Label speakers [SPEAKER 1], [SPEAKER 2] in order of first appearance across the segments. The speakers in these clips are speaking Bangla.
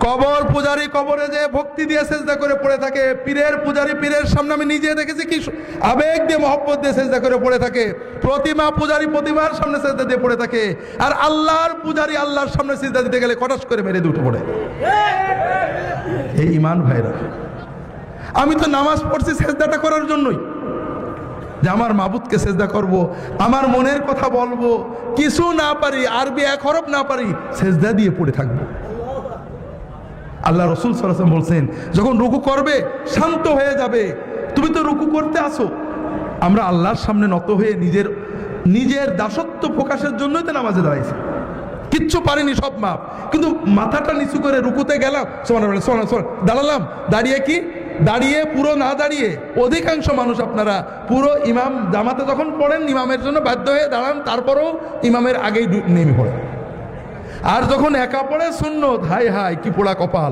[SPEAKER 1] কবর পূজারি কবরে যে ভক্তি দিয়ে সেজদা করে পড়ে থাকে, পীরের পূজারি পীরের সামনে আমি নিজে দেখেছি কি আবেগ দিয়ে মহব্বত দিয়ে সেজদা করে পড়ে থাকে, প্রতিমা পূজারি প্রতিমার সামনে সেজদা দিয়ে পড়ে থাকে, আর আল্লাহর পূজারি আল্লাহর সামনে সেজদা দিতে গেলে কটাস করে মেরে দিয়ে উঠে পড়ে। এই ঈমান ভাইরা, আমি তো নামাজ পড়ছি সেজদাটা করার জন্যই, যে আমার মাবুদকে সেজদা করব, আমার মনের কথা বলবো, কিছু না পারি, আরবি এক হরফ না পারি, সেজদা দিয়ে পড়ে থাকবো। আল্লাহ রসুল সাল্লাল্লাহু আলাইহি ওয়াসাল্লাম বলছেন, যখন রুকু করবে শান্ত হয়ে যাবে, তুমি তো রুকু করতে আসো। আমরা আল্লাহর সামনে নত হয়ে নিজের দাসত্ব প্রকাশের জন্যই তো নামাজে দাঁড়াইছি, কিচ্ছু পারিনি, সব মাপ, কিন্তু মাথাটা নিচু করে রুকুতে গেলাম, দাঁড়ালাম, দাঁড়িয়ে পুরো না দাঁড়িয়ে, অধিকাংশ মানুষ আপনারা পুরো ইমাম জামাতে যখন পড়েন ইমামের জন্য বাধ্য হয়ে দাঁড়ান, তারপরেও ইমামের আগেই নেমে পড়ে। আর যখন একা পড়ে সুন্নত, হাই হাই কি পোড়া কপাল,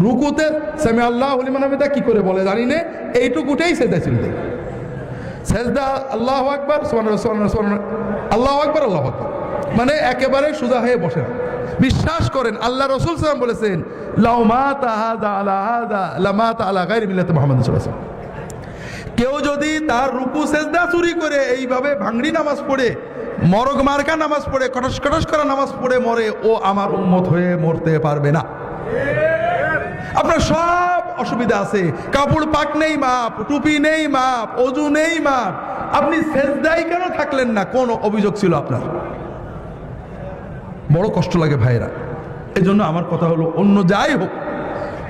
[SPEAKER 1] রুকুতে সামি আল্লাহু লিমান হামিদা কি করে বলে জানি না, এইটুকুটাই সেজদা ছিল, সেজদা আল্লাহু আকবার সুবহানাল্লাহ সুবহানাল্লাহ আল্লাহু আকবার আল্লাহু আকবার, মানে একেবারে সোজা হয়ে বসে না। বিশ্বাস করেন আল্লাহ রাসূল সাল্লাল্লাহু আলাইহি ওয়াসাল্লাম বলেছেন, লাউ মাতা হাযা আলা হাযা লামাতা আলা গায়রি মিল্লাতি মুহাম্মাদ সাল্লাল্লাহু আলাইহি ওয়াসাল্লাম। কেউ যদি তার রুকু সেজদা চুরি করে এইভাবে ভাঙড়ি নামাজ পড়ে, মরগ মার্কা নামাজ পড়ে, কটস কটস করা নামাজ পড়ে মরে, ও আমার উম্মত হয়ে মরতে পারবে না। আপনার সব অসুবিধা আছে, কাপড় পাক নেই মাপ, টুপি নেই মাপ, ওযু নেই মাপ, আপনি সেজদায় কেন থাকলেন না? কোন অভিযোগ ছিল আপনার? বড় কষ্ট লাগে ভাইরা। এই জন্য আমার কথা হলো, অন্য যাই হোক,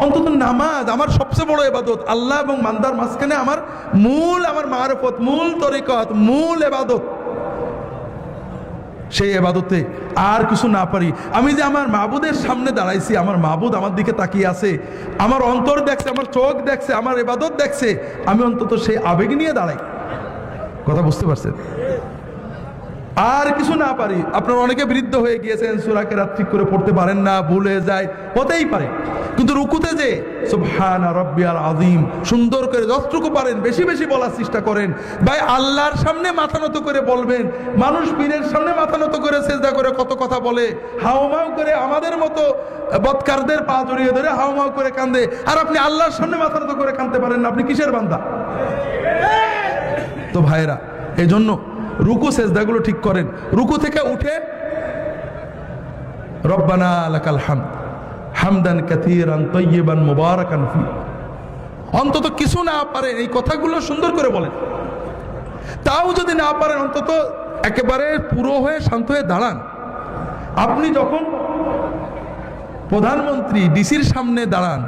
[SPEAKER 1] অন্তত নামাজ আমার সবচেয়ে বড় ইবাদত। আল্লাহ এবং বান্দার মাঝখানে আমার মারফত, মূল তরিকত, মূল ইবাদত। সেই ইবাদতে আর কিছু না পারি, আমি যে আমার মাবুদের সামনে দাঁড়াইছি, আমার মাবুদ আমার দিকে তাকিয়ে আছে, আমার অন্তর দেখছে, আমার চোখ দেখছে, আমার ইবাদত দেখছে, আমি অন্তত সেই আবেগ নিয়ে দাঁড়াই। কথা বুঝতে পারছেন? আর কিছু না পারি। আপনারা অনেকে বৃদ্ধ হয়ে গিয়েছেন, সূরা কেরাত ঠিক করে পড়তে পারেন না, ভুলে যায়, হতেই পারে, কিন্তু রুকুতে যে সুবহানা রাব্বিয়াল আযীম সুন্দর করে যতটুকু পারেন বেশি বেশি বলার চেষ্টা করেন। ভাই আল্লাহর সামনে মাথা নত করে বলবেন। মানুষ পীরের সামনে মাথা নত করে সেজদা করে কত কথা বলে, হাউমাউ করে আমাদের মতো বদকারদের পা জড়িয়ে ধরে হাউমাউ করে কান্দে, আর আপনি আল্লাহর সামনে মাথা নত করে কাঁদতে পারেন না, আপনি কিসের বান্দা? তো ভাইরা, এই জন্য রুকু সেজদাগুলো ঠিক করেন। রুকু থেকে উঠে রব্বানা লাকাল হামদ হামদান কাসীরান তাইয়িবান মুবারাকান ফি, অন্তত কিছু না পারেন এই কথাগুলো সুন্দর করে বলেন। তাও যদি না পারেন, অন্তত একেবারে পুরো হয়ে শান্ত হয়ে দাঁড়ান। আপনি যখন প্রধানমন্ত্রী ডিসির সামনে দাঁড়ান,